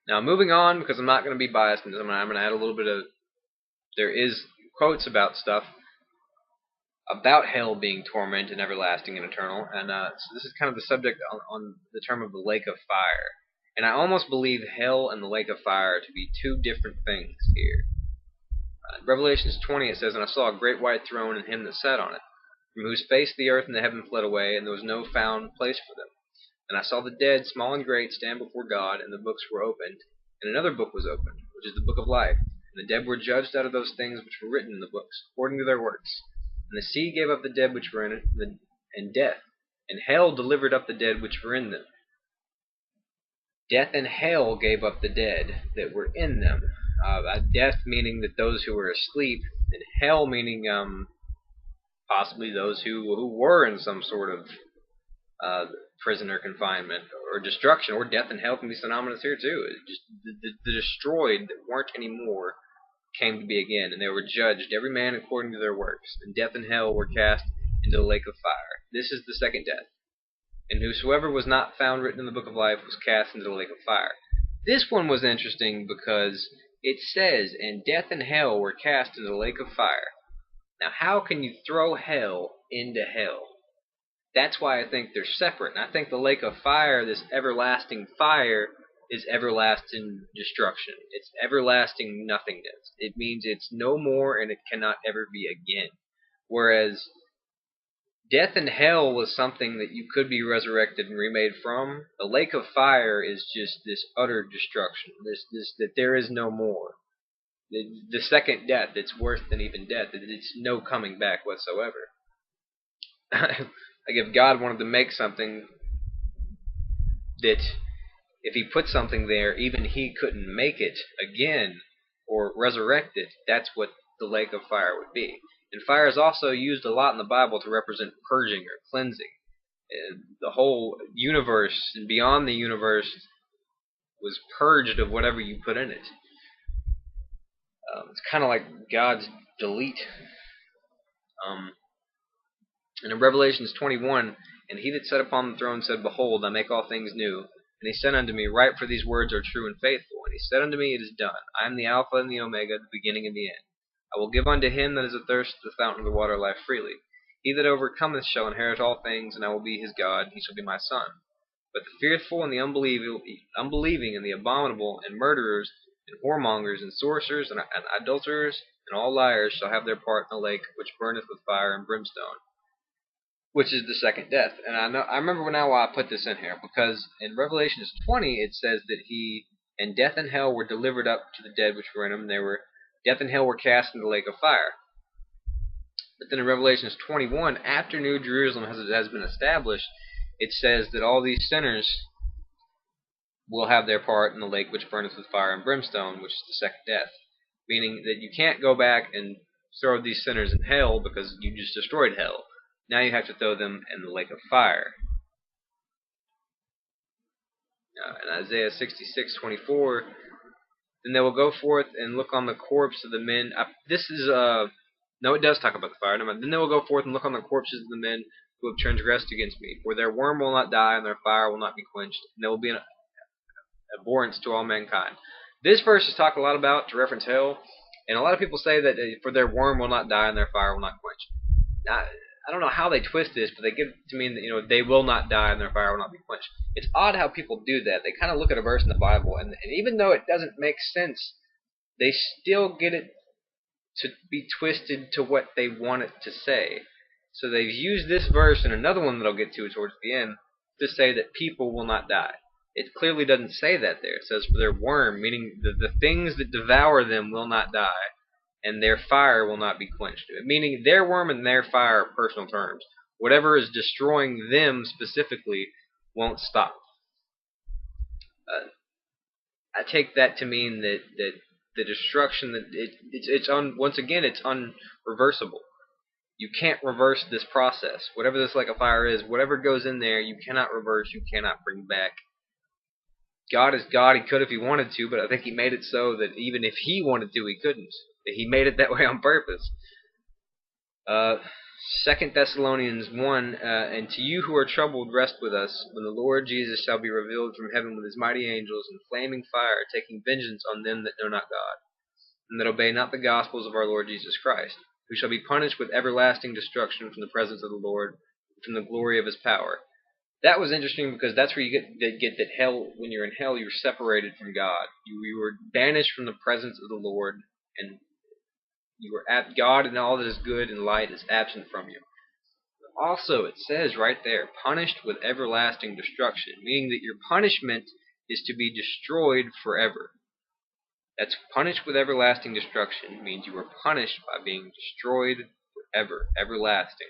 Now, moving on, because I'm not going to be biased, and I'm going to add a little bit of. There is quotes about stuff about hell being torment and everlasting and eternal, and so this is kind of the subject on the term of the lake of fire. And I almost believe hell and the lake of fire to be two different things here. In Revelations 20 it says, "And I saw a great white throne and him that sat on it, from whose face the earth and the heaven fled away, and there was no found place for them. And I saw the dead, small and great, stand before God, and the books were opened. And another book was opened, which is the book of life. And the dead were judged out of those things which were written in the books, according to their works. And the sea gave up the dead which were in it, and death. And hell delivered up the dead which were in them." Death and hell gave up the dead that were in them. Death meaning that those who were asleep, and hell meaning possibly those who were in some sort of prison or confinement or destruction, or death and hell can be synonymous here too. It just the destroyed that weren't anymore came to be again, and they were judged every man according to their works, and death and hell were cast into the lake of fire. This is the second death. And whosoever was not found written in the book of life was cast into the lake of fire. This one was interesting because it says, "And death and hell were cast into the lake of fire." Now, how can you throw hell into hell? That's why I think they're separate. And I think the lake of fire, this everlasting fire, is everlasting destruction. It's everlasting nothingness. It means it's no more and it cannot ever be again. Whereas death and hell was something that you could be resurrected and remade from. The lake of fire is just this utter destruction. This that there is no more. The second death, it's worse than even death. It's no coming back whatsoever. Like if God wanted to make something that if he put something there, even he couldn't make it again or resurrect it, that's what the lake of fire would be. And fire is also used a lot in the Bible to represent purging or cleansing. And the whole universe and beyond the universe was purged of whatever you put in it. It's kind of like God's delete. And in Revelations 21, "And he that sat upon the throne said, Behold, I make all things new. And he said unto me, Write, for these words are true and faithful. And he said unto me, It is done. I am the Alpha and the Omega, the beginning and the end. I will give unto him that is athirst the fountain of the water of life freely. He that overcometh shall inherit all things, and I will be his God, and he shall be my son. But the fearful and the unbelieving and the abominable and murderers and whoremongers and sorcerers and adulterers and all liars shall have their part in the lake which burneth with fire and brimstone, which is the second death." And I remember now why I put this in here, because in Revelation 20 it says that and death and hell were delivered up to the dead which were in them. Death and hell were cast into the lake of fire. But then in Revelation 21, after New Jerusalem has been established, it says that all these sinners will have their part in the lake which burneth with fire and brimstone, which is the second death. Meaning that you can't go back and throw these sinners in hell because you just destroyed hell. Now you have to throw them in the lake of fire. In Isaiah 66:24, "Then they will go forth and look on the corpse of the men." No, it does talk about the fire. No, "Then they will go forth and look on the corpses of the men who have transgressed against me. For their worm will not die, and their fire will not be quenched. And there will be an abhorrence to all mankind." This verse is talked a lot about to reference hell. And a lot of people say that for their worm will not die, and their fire will not quench. Now, I don't know how they twist this, but they give it to mean that they will not die and their fire will not be quenched. It's odd how people do that. They kind of look at a verse in the Bible, and even though it doesn't make sense, they still get it to be twisted to what they want it to say. So they've used this verse and another one that I'll get to towards the end to say that people will not die. It clearly doesn't say that there. It says for their worm, meaning the things that devour them will not die, and their fire will not be quenched. Meaning their worm and their fire are personal terms. Whatever is destroying them specifically won't stop. I take that to mean that the destruction, once again, it's unreversible. You can't reverse this process. Whatever this lake of fire is, whatever goes in there, you cannot reverse, you cannot bring back. God is God. He could if he wanted to, but I think he made it so that even if he wanted to, he couldn't. He made it that way on purpose. Uh, 2 Thessalonians 1, and to you who are troubled, rest with us, when the Lord Jesus shall be revealed from heaven with his mighty angels in flaming fire, taking vengeance on them that know not God, and that obey not the gospels of our Lord Jesus Christ, who shall be punished with everlasting destruction from the presence of the Lord, and from the glory of his power. That was interesting because that's where you get that hell. When you're in hell, you're separated from God. You were banished from the presence of the Lord, and you were at God, and all that is good and light is absent from you. Also, it says right there, punished with everlasting destruction, meaning that your punishment is to be destroyed forever. That's punished with everlasting destruction, means you are punished by being destroyed forever, everlasting.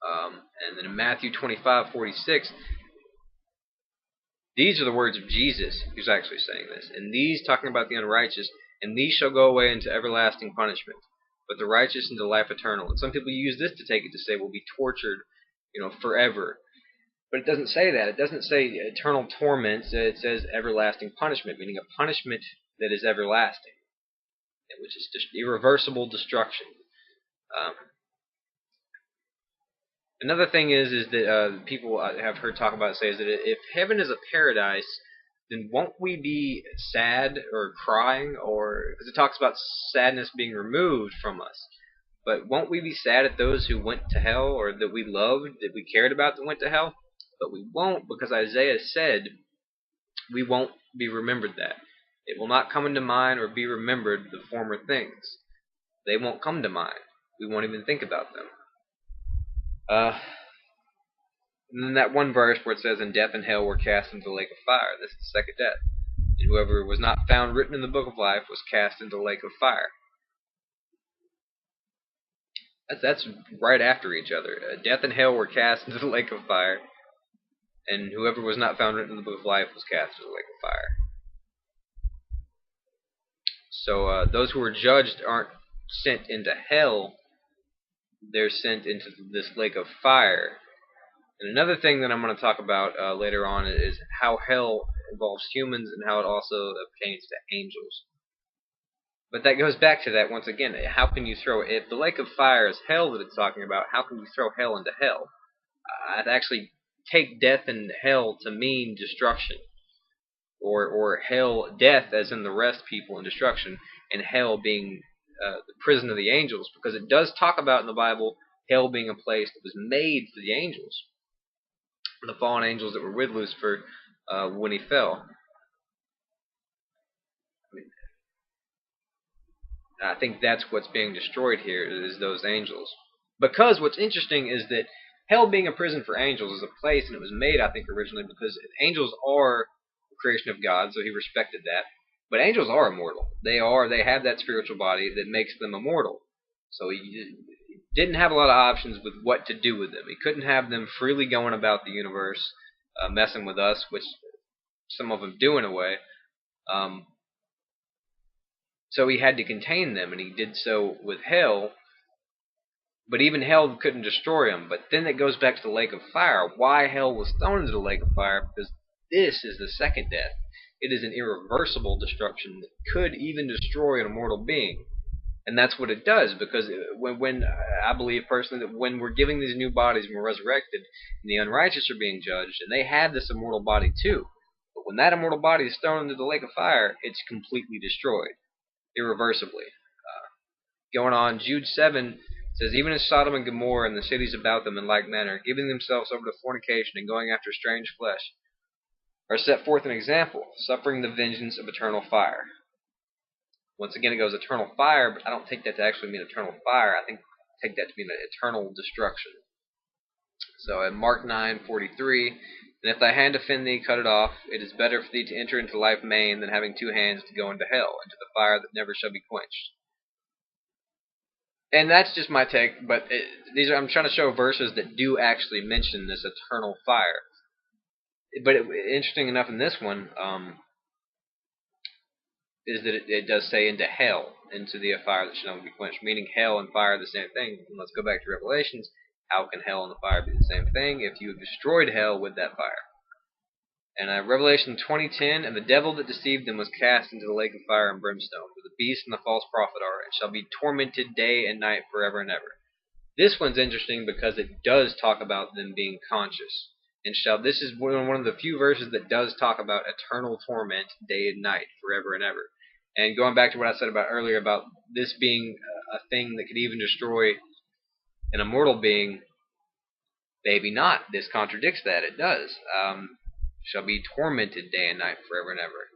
And then in Matthew 25:46, these are the words of Jesus who's actually saying this. And these, talking about the unrighteous, and these shall go away into everlasting punishment, but the righteous into life eternal. And some people use this to take it to say we'll be tortured, forever. But it doesn't say that. It doesn't say eternal torment. It says everlasting punishment, meaning a punishment that is everlasting, which is just irreversible destruction. Another thing is that people have heard talk about say is that if heaven is a paradise, then won't we be sad or crying, or because it talks about sadness being removed from us, but won't we be sad at those who went to hell, or that we loved, that we cared about, that went to hell? But we won't, because Isaiah said we won't be remembered that. It will not come into mind or be remembered the former things. They won't come to mind. We won't even think about them. And then that one verse where it says, "And death and hell were cast into the lake of fire." This is the second death. And whoever was not found written in the book of life was cast into the lake of fire. That's right after each other. Death and hell were cast into the lake of fire, and whoever was not found written in the book of life was cast into the lake of fire. So those who are judged aren't sent into hell. They're sent into this lake of fire. And another thing that I'm going to talk about later on is how hell involves humans and how it also pertains to angels. But that goes back to that once again. How can you throw, if the lake of fire is hell that it's talking about, how can you throw hell into hell? I'd actually take death and hell to mean destruction. Or hell, death as in the rest people and destruction, and hell being the prison of the angels, because it does talk about in the Bible hell being a place that was made for the angels, the fallen angels that were with Lucifer when he fell. I think that's what's being destroyed here, is those angels. Because what's interesting is that hell being a prison for angels is a place, and it was made, I think, originally because angels are the creation of God, so he respected that. But angels are immortal. They have that spiritual body that makes them immortal. So he didn't have a lot of options with what to do with them. He couldn't have them freely going about the universe, messing with us, which some of them do in a way. So he had to contain them, and he did so with hell. But even hell couldn't destroy him. But then it goes back to the lake of fire. Why hell was thrown into the lake of fire? Because this is the second death. It is an irreversible destruction that could even destroy an immortal being. And that's what it does, because when I believe personally that when we're giving these new bodies and we're resurrected, and the unrighteous are being judged, and they have this immortal body too, but when that immortal body is thrown into the lake of fire, it's completely destroyed, irreversibly. Going on, Jude 7 says, "Even as Sodom and Gomorrah and the cities about them in like manner, giving themselves over to fornication and going after strange flesh, are set forth an example, suffering the vengeance of eternal fire." Once again, it goes eternal fire, but I don't take that to actually mean eternal fire. I take that to mean eternal destruction. So in Mark 9:43, "And if thy hand offend thee, cut it off. It is better for thee to enter into life maimed than having 2 hands to go into hell, into the fire that never shall be quenched." And that's just my take, but I'm trying to show verses that do actually mention this eternal fire. But interesting enough in this one, is that it does say into hell, into the fire that shall never be quenched, meaning hell and fire are the same thing. And let's go back to Revelations. How can hell and the fire be the same thing if you have destroyed hell with that fire? And Revelation 20:10, and the devil that deceived them was cast into the lake of fire and brimstone, where the beast and the false prophet are, and shall be tormented day and night forever and ever. This one's interesting because it does talk about them being conscious. And this is one of the few verses that does talk about eternal torment day and night forever and ever. And going back to what I said about earlier about this being a thing that could even destroy an immortal being, maybe not. This contradicts that. It does. Shall be tormented day and night forever and ever.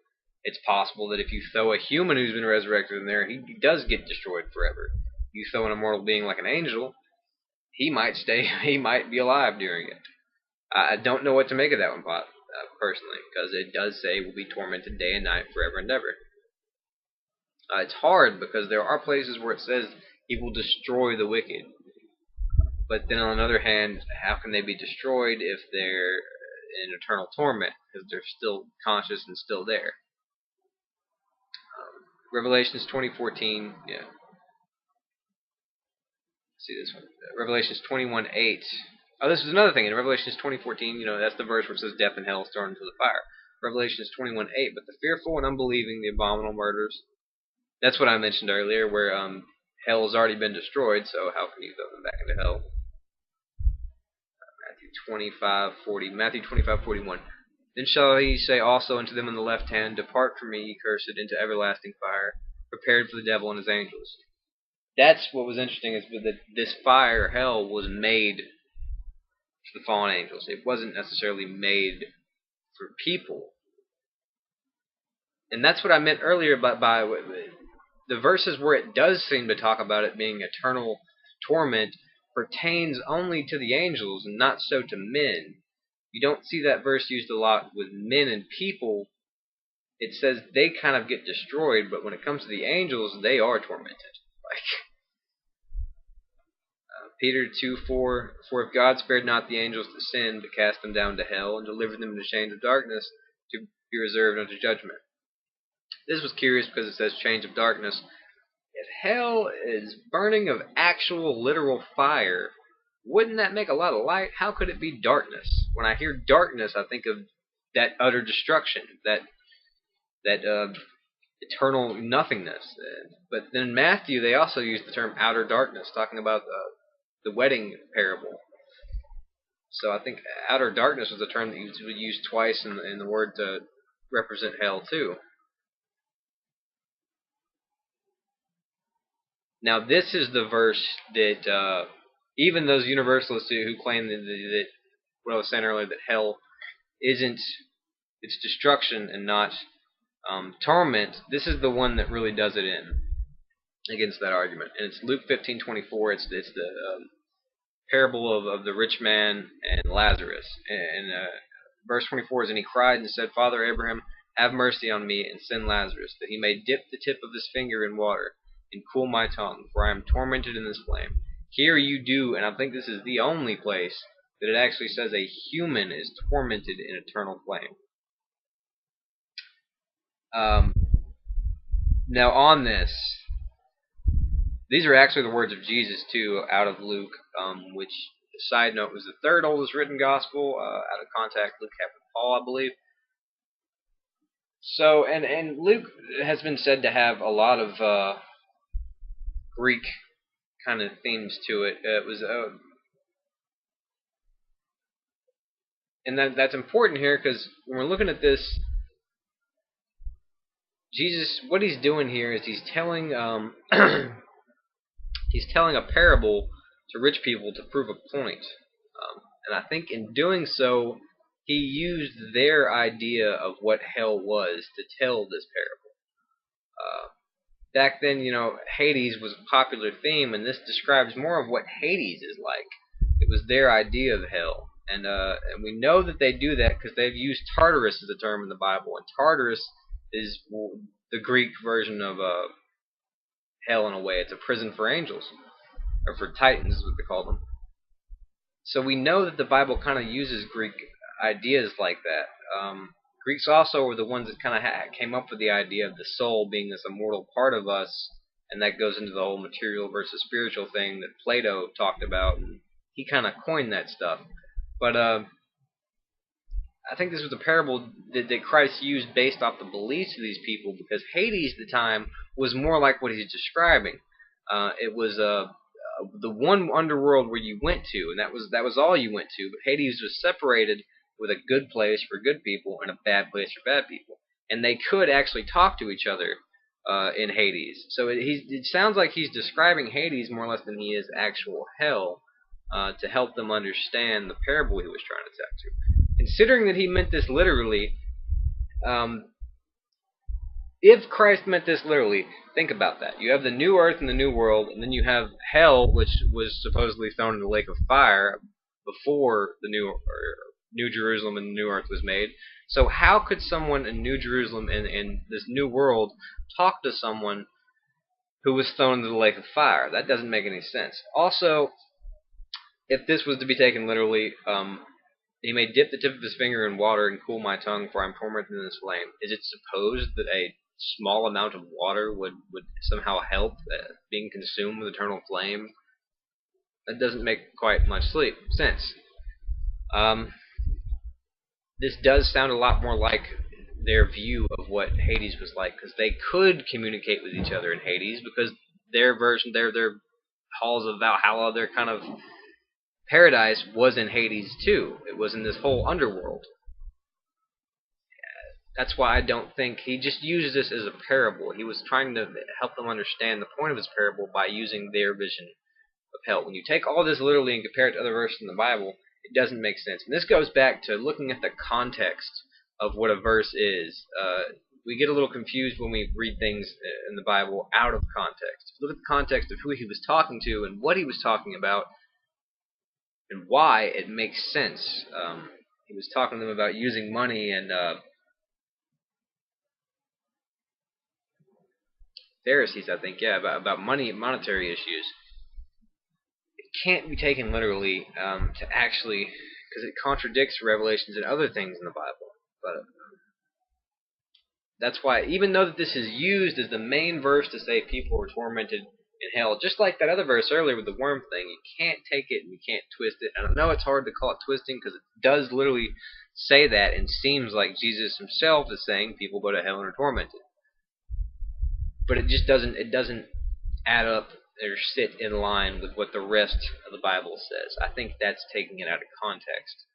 It's possible that if you throw a human who's been resurrected in there, he does get destroyed forever. You throw an immortal being like an angel, he might stay. He might be alive during it. I don't know what to make of that one, personally, because it does say will be tormented day and night forever and ever. It's hard because there are places where it says he will destroy the wicked. But then on the other hand, how can they be destroyed if they're in eternal torment? Because they're still conscious and still there. Revelations 20:14, yeah. See this one. Revelations 21:8. Oh, this is another thing. In Revelations 20:14, that's the verse where it says death and hell is thrown into the fire. Revelations 21:8. But the fearful and unbelieving, the abominable murderers. That's what I mentioned earlier, where hell has already been destroyed, so how can you throw them back into hell? Matthew 25:41. Then shall he say also unto them on the left hand, Depart from me, ye cursed, into everlasting fire, prepared for the devil and his angels. That's what was interesting, is that this fire, hell, was made for the fallen angels. It wasn't necessarily made for people. And that's what I meant earlier by the verses where it does seem to talk about it being eternal torment pertains only to the angels and not so to men. You don't see that verse used a lot with men and people. It says they kind of get destroyed, but when it comes to the angels, they are tormented. Peter 2:4, For if God spared not the angels that sinned, but cast them down to hell, and delivered them into chains of darkness, to be reserved unto judgment. This was curious because it says chains of darkness. If hell is burning of actual literal fire, wouldn't that make a lot of light? How could it be darkness? When I hear darkness, I think of that utter destruction, that eternal nothingness. But then in Matthew, they also use the term outer darkness, talking about the wedding parable. So I think outer darkness was a term that was used twice in the word to represent hell too. Now this is the verse that even those universalists who claim that what I was saying earlier, that hell isn't, it's destruction and not torment, this is the one that really does it in against that argument. And it's Luke 15:24. It's the parable of the rich man and Lazarus. And verse 24 is, And he cried and said, Father Abraham, have mercy on me, and send Lazarus, that he may dip the tip of his finger in water, and cool my tongue, for I am tormented in this flame. Here you do, and I think this is the only place that it actually says a human is tormented in eternal flame. Now on this, these are actually the words of Jesus too, out of Luke, which, side note, was the third oldest written gospel, out of contact Luke after Paul, I believe. So, and Luke has been said to have a lot of Greek kind of themes to it. It was, and that's important here because when we're looking at this, Jesus, what he's doing here is he's telling he's telling a parable to rich people to prove a point. And I think in doing so, he used their idea of what hell was to tell this parable. Back then, Hades was a popular theme, and this describes more of what Hades is like. It was their idea of hell. And we know that they do that because they've used Tartarus as a term in the Bible. And Tartarus is the Greek version of hell in a way. It's a prison for angels, or for titans is what they call them. So we know that the Bible kind of uses Greek ideas like that. Greeks also were the ones that kind of came up with the idea of the soul being this immortal part of us, and that goes into the whole material versus spiritual thing that Plato talked about, and he kind of coined that stuff. But I think this was a parable that Christ used based off the beliefs of these people, because Hades at the time was more like what he's describing. It was the one underworld where you went to, and that was all you went to. But Hades was separated with a good place for good people and a bad place for bad people, and they could actually talk to each other in Hades. So it sounds like he's describing Hades more or less than he is actual hell, to help them understand the parable he was trying to tell to. Considering that he meant this literally, um, if Christ meant this literally, think about that. You have the new earth and the new world, and then you have hell, which was supposedly thrown in the lake of fire before the New Jerusalem and the new earth was made. So how could someone in New Jerusalem and this new world talk to someone who was thrown into the lake of fire? That doesn't make any sense. Also, if this was to be taken literally, he may dip the tip of his finger in water and cool my tongue, for I am tormented in this flame. Is it supposed that a small amount of water would somehow help being consumed with eternal flame? That doesn't make quite much sense. Um, this does sound a lot more like their view of what Hades was like, because they could communicate with each other in Hades, because their version, their halls of Valhalla, their kind of paradise was in Hades too. It was in this whole underworld. That's why I don't think he just used this as a parable. He was trying to help them understand the point of his parable by using their vision of hell. When you take all this literally and compare it to other verses in the Bible, it doesn't make sense. And this goes back to looking at the context of what a verse is. We get a little confused when we read things in the Bible out of context. Look at the context of who he was talking to and what he was talking about and why it makes sense. He was talking to them about using money and Pharisees, I think, yeah, about money, monetary issues. It can't be taken literally to actually, because it contradicts revelations and other things in the Bible. But that's why, even though that this is used as the main verse to say people were tormented in hell, just like that other verse earlier with the worm thing, you can't take it and you can't twist it. And I know it's hard to call it twisting because it does literally say that, and seems like Jesus himself is saying people go to hell and are tormented. But it just doesn't add up or sit in line with what the rest of the Bible says. I think that's taking it out of context.